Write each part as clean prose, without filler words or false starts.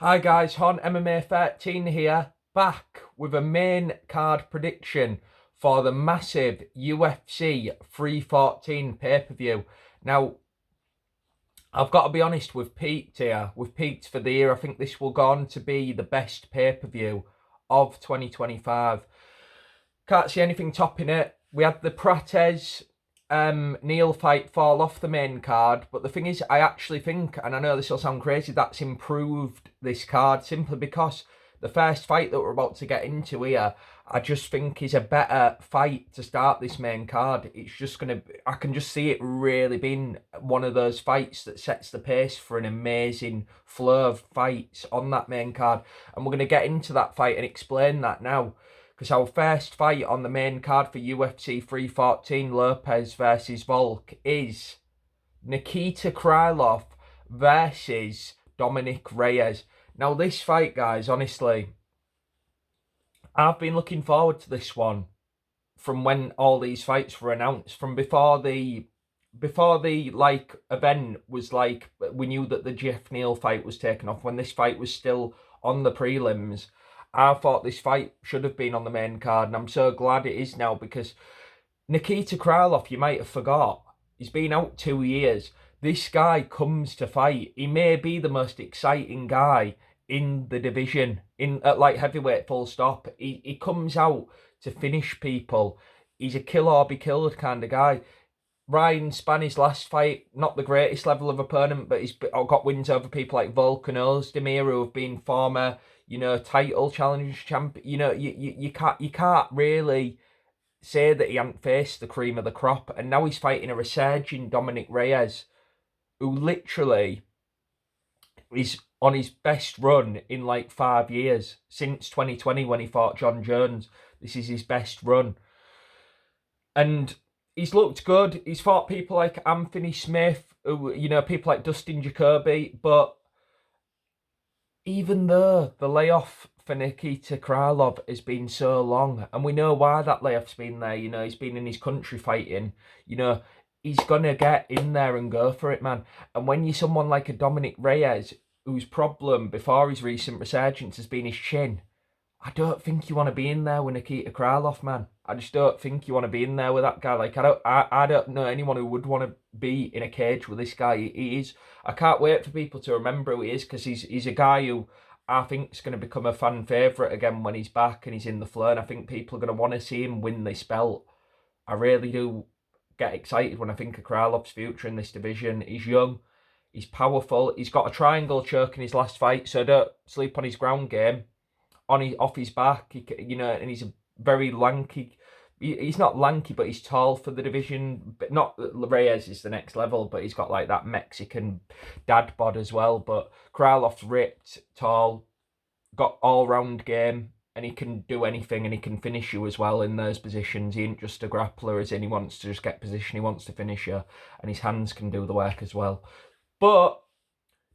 Hi guys, Hon MMA 13 here, back with a main card prediction for the massive UFC 314 pay-per-view. Now, I've got to be honest, we've peaked here. We've peaked for the year. I think this will go on to be the best pay-per-view of 2025. Can't see anything topping it. We had the Prates Neil fight fall off the main card, but the thing is, I actually think, and I know this will sound crazy, that's improved this card simply because the first fight that we're about to get into here, I just think is a better fight to start this main card. It's just I can just see it really being one of those fights that sets the pace for an amazing flow of fights on that main card, and we're going to get into that fight and explain that now. Because our first fight on the main card for UFC 314, Lopes versus Volk, is Nikita Krylov versus Dominic Reyes. Now, this fight, guys, honestly, I've been looking forward to this one from when all these fights were announced, from before the event was we knew that the Jeff Neal fight was taken off, when this fight was still on the prelims. I thought this fight should have been on the main card, and I'm so glad it is now, because Nikita Krylov, you might have forgot, he's been out 2 years. This guy comes to fight. He may be the most exciting guy in the division, at light heavyweight, full stop. He comes out to finish people. He's a kill or be killed kind of guy. Ryan Spanny's last fight, not the greatest level of opponent, but he's got wins over people like Volkanovski, who have been former, title challenge champ. You can't really say that he hadn't faced the cream of the crop, and now he's fighting a resurging Dominic Reyes, who literally is on his best run in 5 years, since 2020 when he fought John Jones. This is his best run. And he's looked good. He's fought people like Anthony Smith, who, people like Dustin Jacoby, but even though the layoff for Nikita Krylov has been so long, and we know why that layoff's been there, he's been in his country fighting, he's going to get in there and go for it, man. And when you're someone like a Dominic Reyes, whose problem before his recent resurgence has been his chin, I don't think you want to be in there with Nikita Krylov, man. I just don't think you want to be in there with that guy. I don't know anyone who would want to be in a cage with this guy. He is. I can't wait for people to remember who he is, because he's a guy who I think is going to become a fan favourite again when he's back and he's in the flow. And I think people are going to want to see him win this belt. I really do get excited when I think of Krylov's future in this division. He's young. He's powerful. He's got a triangle choke in his last fight, so don't sleep on his ground game. Off his back, and he's a very lanky. He's not lanky, but he's tall for the division. But not Reyes is the next level, but he's got that Mexican dad bod as well. But Krylov's ripped, tall, got all-round game, and he can do anything, and he can finish you as well in those positions. He ain't just a grappler, as in he wants to just get position. He wants to finish you, and his hands can do the work as well. But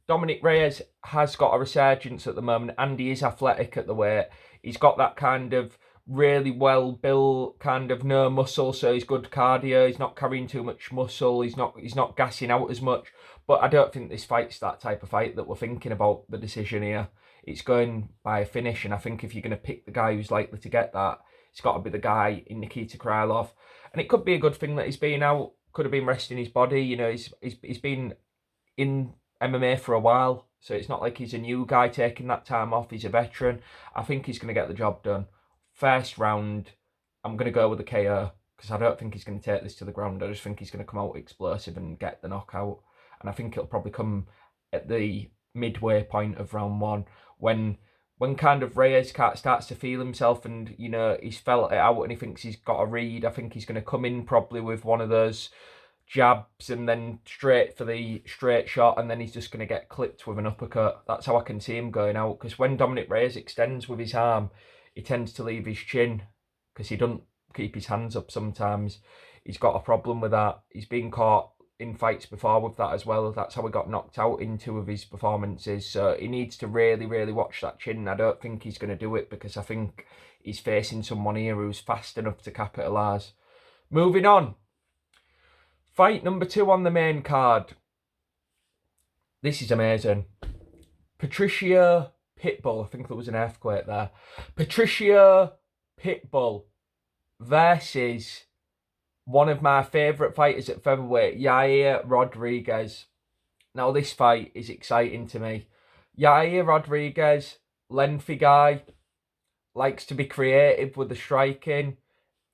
Dominic Reyes has got a resurgence at the moment, and he is athletic at the weight. He's got that kind of really well built, kind of no muscle, so he's good cardio. He's not carrying too much muscle. He's not gassing out as much. But I don't think this fight's that type of fight that we're thinking about the decision here. It's going by a finish, and I think if you're going to pick the guy who's likely to get that, it's got to be the guy in Nikita Krylov. And it could be a good thing that he's been out. Could have been resting his body. He's been in MMA for a while, so it's not like he's a new guy taking that time off. He's a veteran. I think he's going to get the job done. First round, I'm going to go with a KO, because I don't think he's going to take this to the ground. I just think he's going to come out explosive and get the knockout. And I think it'll probably come at the midway point of round one, when kind of Reyes starts to feel himself, and he's felt it out and he thinks he's got a read. I think he's going to come in probably with one of those jabs and then straight for the straight shot, and then he's just going to get clipped with an uppercut. That's how I can see him going out, because when Dominic Reyes extends with his arm, he tends to leave his chin, because he doesn't keep his hands up sometimes. He's got a problem with that. He's been caught in fights before with that as well. That's how he got knocked out in 2 of his performances. So he needs to really, really watch that chin. I don't think he's going to do it, because I think he's facing someone here who's fast enough to capitalise. Moving on. Fight number 2 on the main card. This is amazing. Patricio Pitbull. I think there was an earthquake there. Patricio Pitbull versus one of my favourite fighters at featherweight, Yair Rodriguez. Now, this fight is exciting to me. Yair Rodriguez, lengthy guy, likes to be creative with the striking.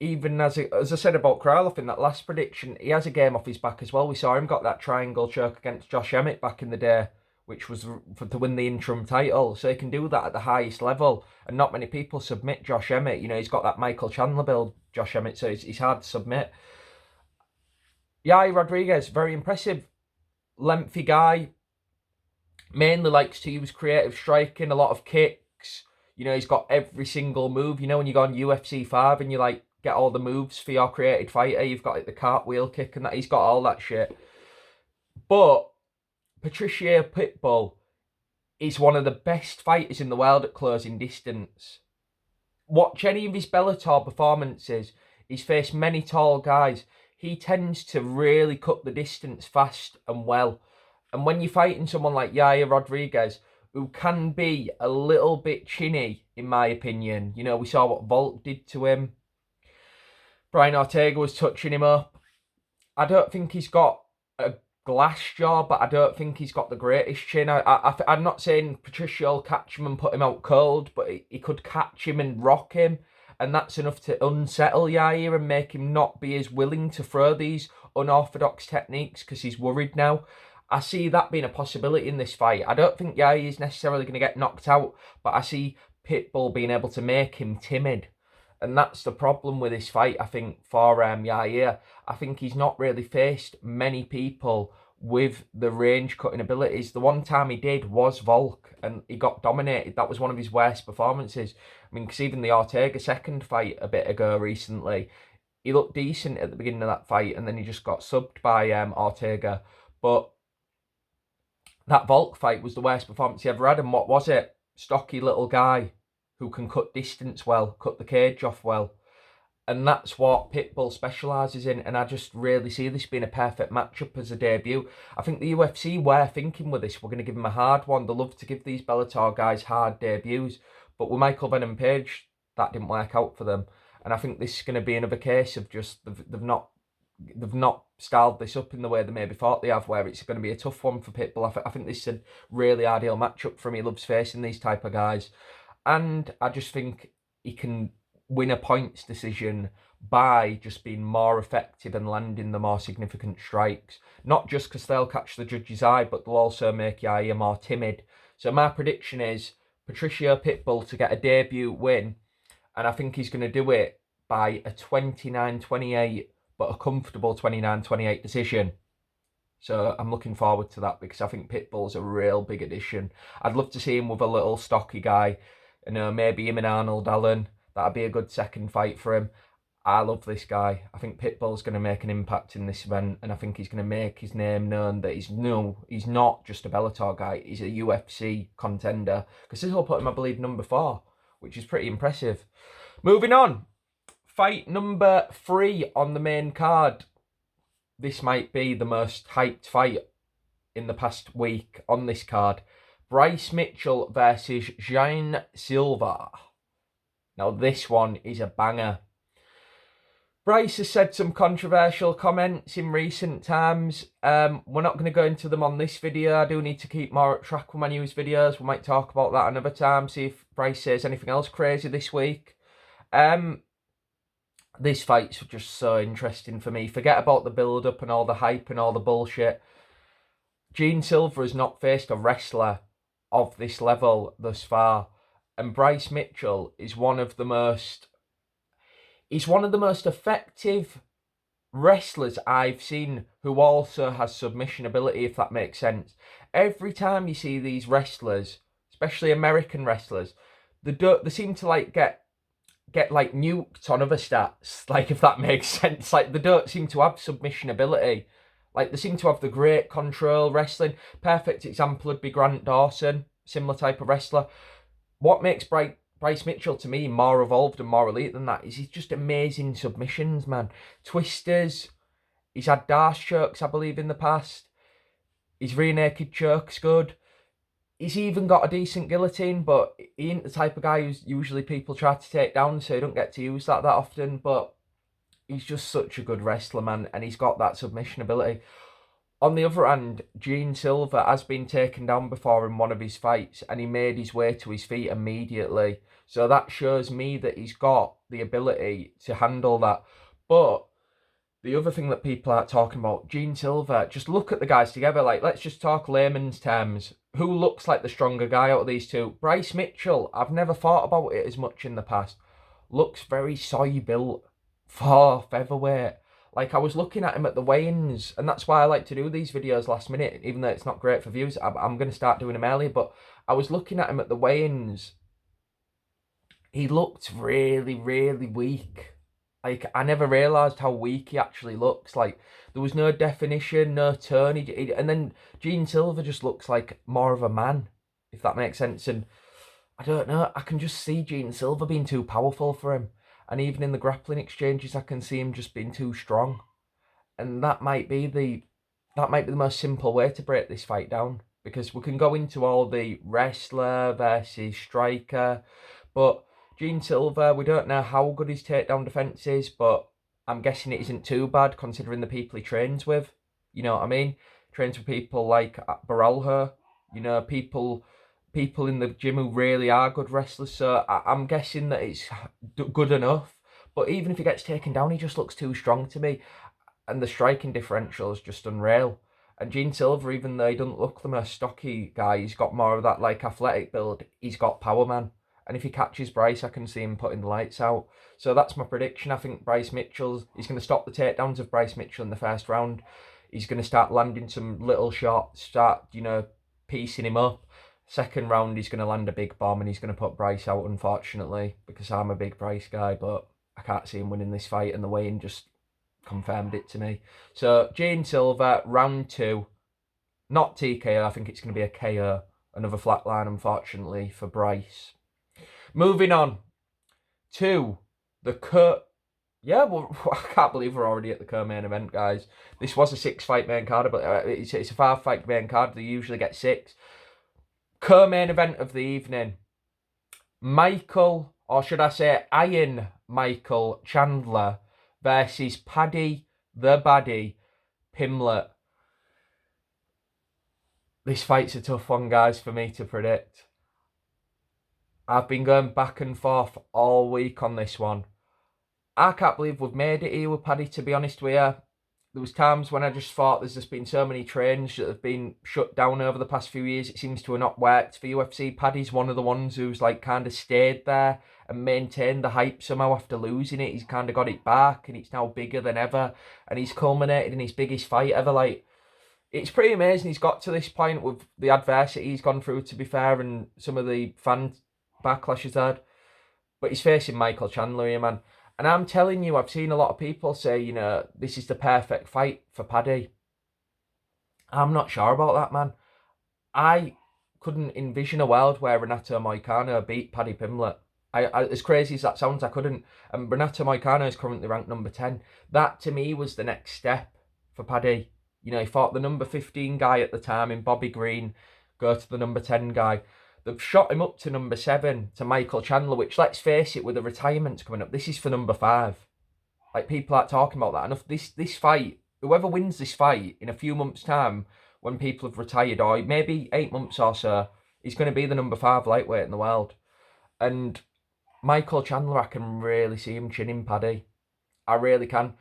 Even as I said about Krylov in that last prediction, he has a game off his back as well. We saw him got that triangle choke against Josh Emmett back in the day, which was to win the interim title. So he can do that at the highest level. And not many people submit Josh Emmett. You know, he's got that Michael Chandler build, Josh Emmett, so he's hard to submit. Yair Rodriguez, very impressive. Lengthy guy. Mainly likes to use creative striking, a lot of kicks. You know, he's got every single move. You know, when you go on UFC 5 and you like get all the moves for your created fighter, you've got like the cartwheel kick and that. He's got all that shit. But Patricio Pitbull is one of the best fighters in the world at closing distance. Watch any of his Bellator performances. He's faced many tall guys. He tends to really cut the distance fast and well. And when you're fighting someone like Yair Rodriguez, who can be a little bit chinny, in my opinion. You know, we saw what Volk did to him. Brian Ortega was touching him up. I don't think he's got a glass jaw, but I don't think he's got the greatest chin. I'm not saying Patricio will catch him and put him out cold, but he could catch him and rock him. And that's enough to unsettle Yair and make him not be as willing to throw these unorthodox techniques because he's worried now. I see that being a possibility in this fight. I don't think Yair is necessarily going to get knocked out, but I see Pitbull being able to make him timid. And that's the problem with this fight, I think, for Yair. I think he's not really faced many people with the range-cutting abilities. The one time he did was Volk, and he got dominated. That was one of his worst performances. I mean, because even the Ortega second fight a bit ago recently, he looked decent at the beginning of that fight, and then he just got subbed by Ortega. But that Volk fight was the worst performance he ever had, and what was it? Stocky little guy who can cut distance well, cut the cage off well. And that's what Pitbull specialises in, and I just really see this being a perfect matchup as a debut. I think the UFC were thinking with this, we're going to give him a hard one. They love to give these Bellator guys hard debuts, but with Michael Venom Page, that didn't work out for them. And I think this is going to be another case of just they've not styled this up in the way they maybe thought they have, where it's going to be a tough one for Pitbull. I think this is a really ideal matchup for him. He loves facing these type of guys. And I just think he can win a points decision by just being more effective and landing the more significant strikes. Not just because they'll catch the judge's eye, but they'll also make Yair more timid. So my prediction is Patricio Pitbull to get a debut win. And I think he's going to do it by a 29-28, but a comfortable 29-28 decision. So I'm looking forward to that because I think Pitbull's a real big addition. I'd love to see him with a little stocky guy. You know, maybe him and Arnold Allen. That'd be a good second fight for him. I love this guy. I think Pitbull's going to make an impact in this event, and I think he's going to make his name known that he's not just a Bellator guy. He's a UFC contender. Because this will put him, I believe, number 4, which is pretty impressive. Moving on. Fight number 3 on the main card. This might be the most hyped fight in the past week on this card. Bryce Mitchell versus Jean Silva. Now this one is a banger. Bryce has said some controversial comments in recent times. We're not going to go into them on this video. I do need to keep more track with my news videos. We might talk about that another time. See if Bryce says anything else crazy this week. This fight's just so interesting for me. Forget about the build-up and all the hype and all the bullshit. Jean Silva has not faced a wrestler of this level thus far. And Bryce Mitchell is one of the most effective wrestlers I've seen who also has submission ability, if that makes sense. Every time you see these wrestlers, especially American wrestlers, they seem to like get like nuked on other stats, like if that makes sense. Like they don't seem to have submission ability. Like they seem to have the great control wrestling. Perfect example would be Grant Dawson, similar type of wrestler. What makes Bryce Mitchell to me more evolved and more elite than that is he's just amazing submissions, man. Twisters. He's had Darce chokes, I believe, in the past. His rear naked choke's good. He's even got a decent guillotine, but he ain't the type of guy who's usually people try to take down, so he don't get to use that often. But he's just such a good wrestler, man, and he's got that submission ability. On the other hand, Gene Silva has been taken down before in one of his fights, and he made his way to his feet immediately. So that shows me that he's got the ability to handle that. But the other thing that people aren't talking about, Gene Silva, just look at the guys together. Like, let's just talk layman's terms. Who looks like the stronger guy out of these two? Bryce Mitchell, I've never thought about it as much in the past. Looks very soy built for featherweight. Like, I was looking at him at the weigh-ins, and that's why I like to do these videos last minute, even though it's not great for views. I'm going to start doing them early, but I was looking at him at the weigh-ins. He looked really, really weak. Like, I never realised how weak he actually looks. Like, there was no definition, no turn. And then Gene Silva just looks like more of a man, if that makes sense. And I don't know, I can just see Gene Silva being too powerful for him. And even in the grappling exchanges, I can see him just being too strong. And that might be the most simple way to break this fight down. Because we can go into all the wrestler versus striker, but Gene Silva, we don't know how good his takedown defence is, but I'm guessing it isn't too bad considering the people he trains with. You know what I mean? Trains with people like Baralho, you know, people in the gym who really are good wrestlers. So I'm guessing that it's good enough. But even if he gets taken down, he just looks too strong to me. And the striking differential is just unreal. And Gene Silva, even though he doesn't look the most stocky guy, he's got more of that like athletic build. He's got power, man. And if he catches Bryce, I can see him putting the lights out. So that's my prediction. I think Bryce Mitchell's, he's going to stop the takedowns of Bryce Mitchell in the first round. He's going to start landing some little shots, start, you know, piecing him up. Second round, he's going to land a big bomb and he's going to put Bryce out, unfortunately, because I'm a big Bryce guy, but I can't see him winning this fight, and the weigh-in just confirmed it to me. So, Gene Silva, round 2. Not TKO, I think it's going to be a KO. Another flatline, unfortunately, for Bryce. Moving on to the yeah, well, I can't believe we're already at the co-main event, guys. This was a 6-fight main card, but it's a 5-fight main card. They usually get 6. Co-main event of the evening. Michael, or should I say Iron Michael Chandler versus Paddy the Baddie Pimblett. This fight's a tough one, guys, for me to predict. I've been going back and forth all week on this one. I can't believe we've made it here with Paddy, to be honest with you. There was times when I just thought there's just been so many trains that have been shut down over the past few years. It seems to have not worked for UFC. Paddy's one of the ones who's like kind of stayed there and maintained the hype somehow after losing it. He's kind of got it back and it's now bigger than ever. And he's culminated in his biggest fight ever. Like, it's pretty amazing he's got to this point with the adversity he's gone through, to be fair, and some of the fan backlash he's had. But he's facing Michael Chandler here, man. And I'm telling you, I've seen a lot of people say, you know, this is the perfect fight for Paddy. I'm not sure about that, man. I couldn't envision a world where Renato Moicano beat Paddy Pimblett. As crazy as that sounds, I couldn't. And Renato Moicano is currently ranked number 10. That, to me, was the next step for Paddy. You know, he fought the number 15 guy at the time in Bobby Green, go to the number 10 guy. They've shot him up to number 7, to Michael Chandler, which, let's face it, with the retirements coming up, this is for number 5. Like, people aren't talking about that enough. This fight, whoever wins this fight in a few months' time, when people have retired, or maybe 8 months or so, is going to be the number 5 lightweight in the world. And Michael Chandler, I can really see him chinning Paddy. I really can.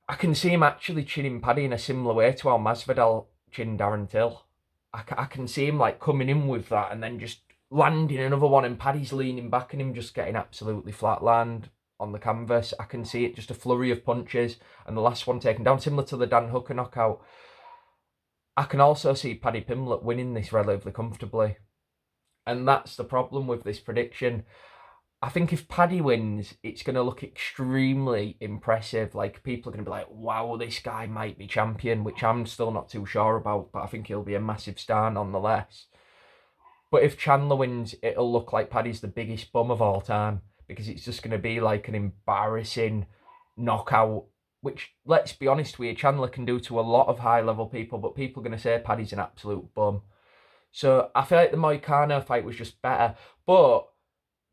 I can see him actually chinning Paddy in a similar way to how Masvidal chinned Darren Till. I can see him like coming in with that and then just landing another one, and Paddy's leaning back and him just getting absolutely flatlined on the canvas. I can see it, just a flurry of punches and the last one taken down, similar to the Dan Hooker knockout. I can also see Paddy Pimblett winning this relatively comfortably. And that's the problem with this prediction. I think if Paddy wins, it's going to look extremely impressive. Like, people are going to be like, wow, this guy might be champion, which I'm still not too sure about, but I think he'll be a massive star nonetheless. But if Chandler wins, it'll look like Paddy's the biggest bum of all time, because it's just going to be like an embarrassing knockout, which, let's be honest with you, Chandler can do to a lot of high-level people, but people are going to say Paddy's an absolute bum. So I feel like the Moicano fight was just better. But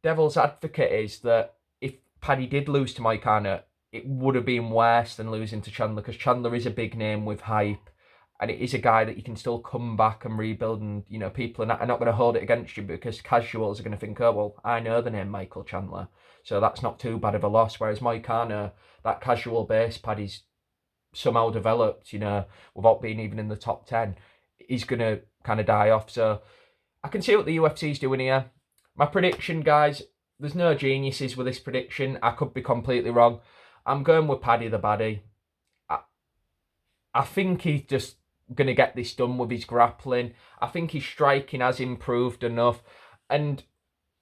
devil's advocate is that if Paddy did lose to Moicano, it would have been worse than losing to Chandler, because Chandler is a big name with hype, and it is a guy that you can still come back and rebuild, and people are not going to hold it against you, because casuals are going to think, oh well, I know the name Michael Chandler, so that's not too bad of a loss. Whereas Moicano, that casual base Paddy's somehow developed, without being even in the top 10, he's going to kind of die off. So I can see what the UFC's doing here. My prediction, guys, there's no geniuses with this prediction. I could be completely wrong. I'm going with Paddy the Baddy. I think he's just going to get this done with his grappling. I think his striking has improved enough. And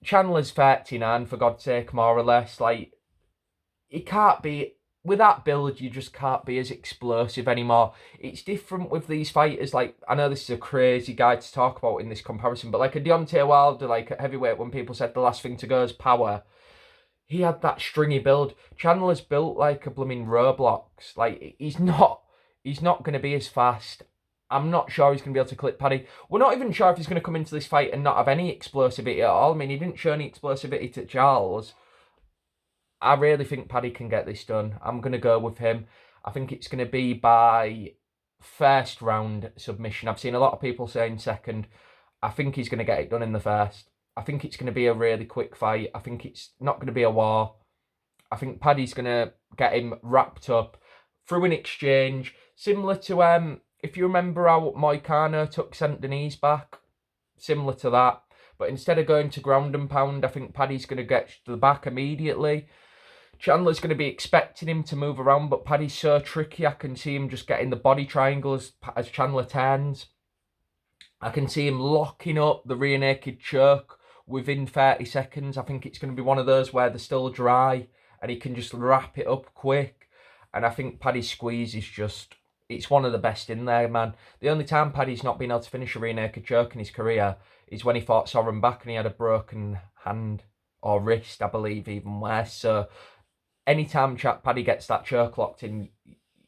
Chandler's 39, for God's sake, more or less. Like, he can't be... With that build, you just can't be as explosive anymore. It's different with these fighters. Like, I know this is a crazy guy to talk about in this comparison, but like a Deontay Wilder, like at heavyweight, when people said the last thing to go is power, he had that stringy build. Chandler's built like a blooming Roblox. Like, he's not going to be as fast. I'm not sure he's going to be able to clip Paddy. We're not even sure if he's going to come into this fight and not have any explosivity at all. I mean, he didn't show any explosivity to Charles. I really think Paddy can get this done. I'm going to go with him. I think it's going to be by first round submission. I've seen a lot of people saying second. I think he's going to get it done in the first. I think it's going to be a really quick fight. I think it's not going to be a war. I think Paddy's going to get him wrapped up through an exchange. Similar to, if you remember how Moicano took St. Denis back. Similar to that. But instead of going to ground and pound, I think Paddy's going to get to the back immediately. Chandler's going to be expecting him to move around, but Paddy's so tricky. I can see him just getting the body triangle as Chandler turns. I can see him locking up the rear naked choke within 30 seconds. I think it's going to be one of those where they're still dry and he can just wrap it up quick. And I think Paddy's squeeze is just... It's one of the best in there, man. The only time Paddy's not been able to finish a rear naked choke in his career is when he fought Soren back and he had a broken hand or wrist, I believe, even worse. So anytime Paddy gets that choke locked in,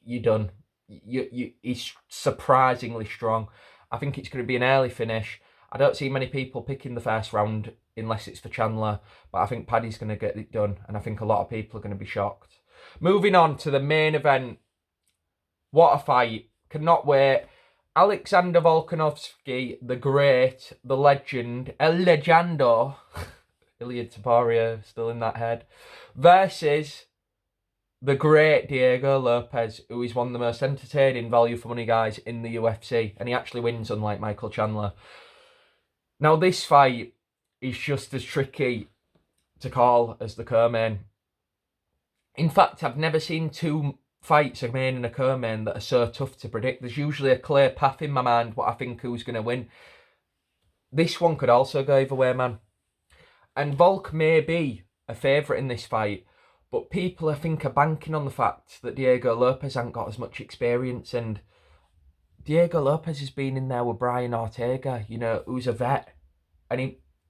you're done. He's surprisingly strong. I think it's going to be an early finish. I don't see many people picking the first round unless it's for Chandler, but I think Paddy's going to get it done, and I think a lot of people are going to be shocked. Moving on to the main event. What a fight. Cannot wait. Alexander Volkanovski, the great, the legend, El Legendo, Ilya Tabaria, still in that head, versus the great Diego Lopes, who is one of the most entertaining value for money guys in the UFC, and he actually wins, unlike Michael Chandler. Now, this fight is just as tricky to call as the co-main. In fact, I've never seen two fights, a main and a co-main, that are so tough to predict. There's usually a clear path in my mind what I think who's going to win. This one could also go either way, man. And Volk may be a favourite in this fight, but people, I think, are banking on the fact that Diego Lopes hasn't got as much experience, and Diego Lopes has been in there with Brian Ortega, who's a vet, and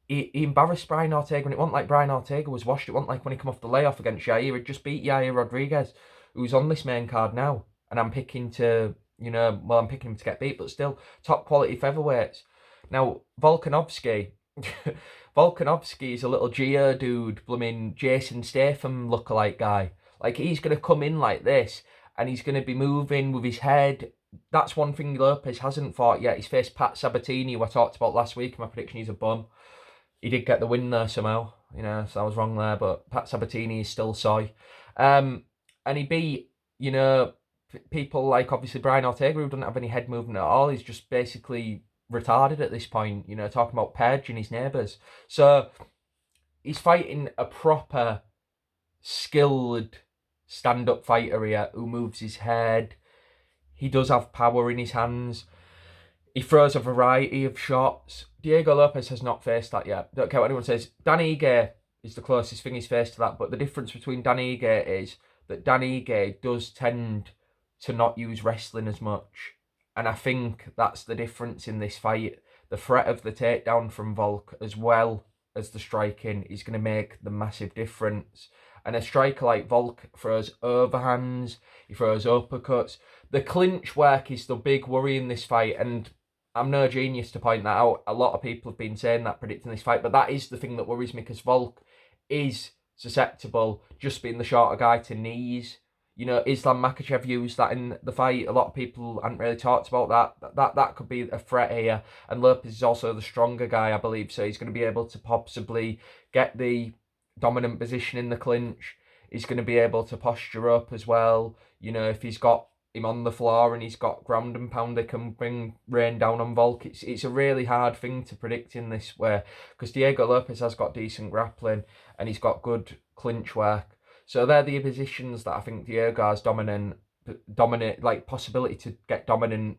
he embarrassed Brian Ortega, and it wasn't like Brian Ortega was washed. It wasn't like when he come off the layoff against Yair. He'd just beat Yair Rodriguez, who's on this main card now, and I'm picking to, I'm picking him to get beat, but still, top quality featherweights. Now, Volkanovski is a little Geodude, blooming Jason Statham lookalike guy. Like, he's going to come in like this, and he's going to be moving with his head. That's one thing Lopes hasn't fought yet. He's faced Pat Sabatini, who I talked about last week. My prediction, he's a bum. He did get the win there somehow, so I was wrong there, but Pat Sabatini is still soy. And he beat, people like, obviously, Brian Ortega, who doesn't have any head movement at all. He's just basically retarded at this point, talking about purging his neighbours. So he's fighting a proper, skilled stand-up fighter here who moves his head. He does have power in his hands. He throws a variety of shots. Diego Lopes has not faced that yet. Don't care what anyone says. Dan Ige is the closest thing he's faced to that, but the difference between Dan Ige is that Dan Ige does tend to not use wrestling as much. And I think that's the difference in this fight. The threat of the takedown from Volk, as well as the striking, is going to make the massive difference. And a striker like Volk throws overhands, he throws uppercuts. The clinch work is the big worry in this fight. And I'm no genius to point that out. A lot of people have been saying that, predicting this fight, but that is the thing that worries me, because Volk is susceptible, just being the shorter guy, to knees. You know, Islam Makhachev used that in the fight. A lot of people hadn't really talked about that. That could be a threat here. And Lopes is also the stronger guy, I believe, so he's going to be able to possibly get the dominant position in the clinch. He's going to be able to posture up as well. You know, if he's got him on the floor and he's got ground and pound, they can bring rain down on Volk. It's a really hard thing to predict in this way, because Diego Lopes has got decent grappling and he's got good clinch work. So they're the positions that I think Diego has dominant, like possibility to get dominant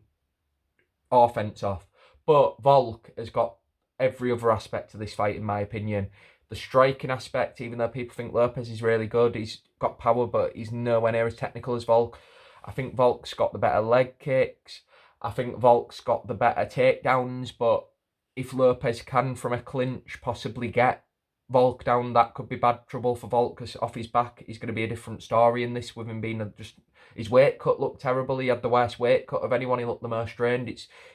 offense off. But Volk has got every other aspect of this fight, in my opinion. The striking aspect, even though people think Lopes is really good, he's got power, but he's nowhere near as technical as Volk. I think Volk's got the better leg kicks. I think Volk's got the better takedowns, but if Lopes can, from a clinch, possibly get Volk down, that could be bad trouble for Volk, because off his back, he's going to be a different story in this, with him being just... His weight cut looked terrible. He had the worst weight cut of anyone. He looked the most strained.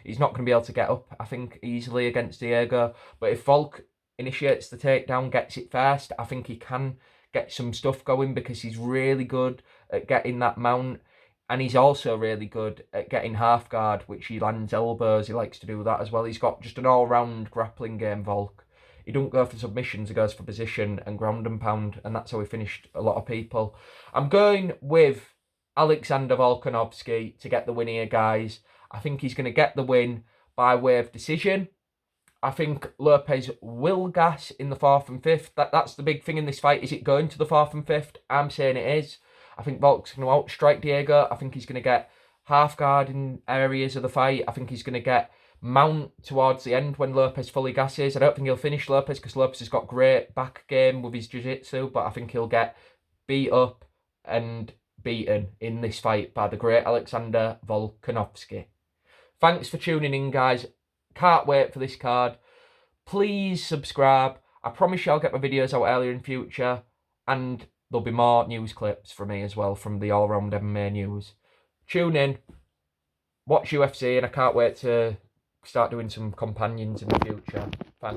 He's not going to be able to get up, I think, easily against Diego. But if Volk initiates the takedown, gets it first, I think he can get some stuff going, because he's really good at getting that mount. And he's also really good at getting half guard, which he lands elbows. He likes to do that as well. He's got just an all-round grappling game, Volk. He don't go for submissions, he goes for position and ground and pound, and that's how he finished a lot of people. I'm going with Alexander Volkanovski to get the win here, guys. I think he's going to get the win by way of decision. I think Lopes will gas in the 4th and 5th. That's the big thing in this fight. Is it going to the 4th and 5th? I'm saying it is. I think Volk's going to outstrike Diego. I think he's going to get half guard in areas of the fight. I think he's going to get mount towards the end when Lopes fully gasses. I don't think he'll finish Lopes, because Lopes has got great back game with his jiu-jitsu, but I think he'll get beat up and beaten in this fight by the great Alexander Volkanovski. Thanks for tuning in, guys. Can't wait for this card. Please subscribe. I promise you I'll get my videos out earlier in future, and there'll be more news clips from me as well, from the All Round MMA News. Tune in, watch UFC, and I can't wait to start doing some companions in the future. Thanks.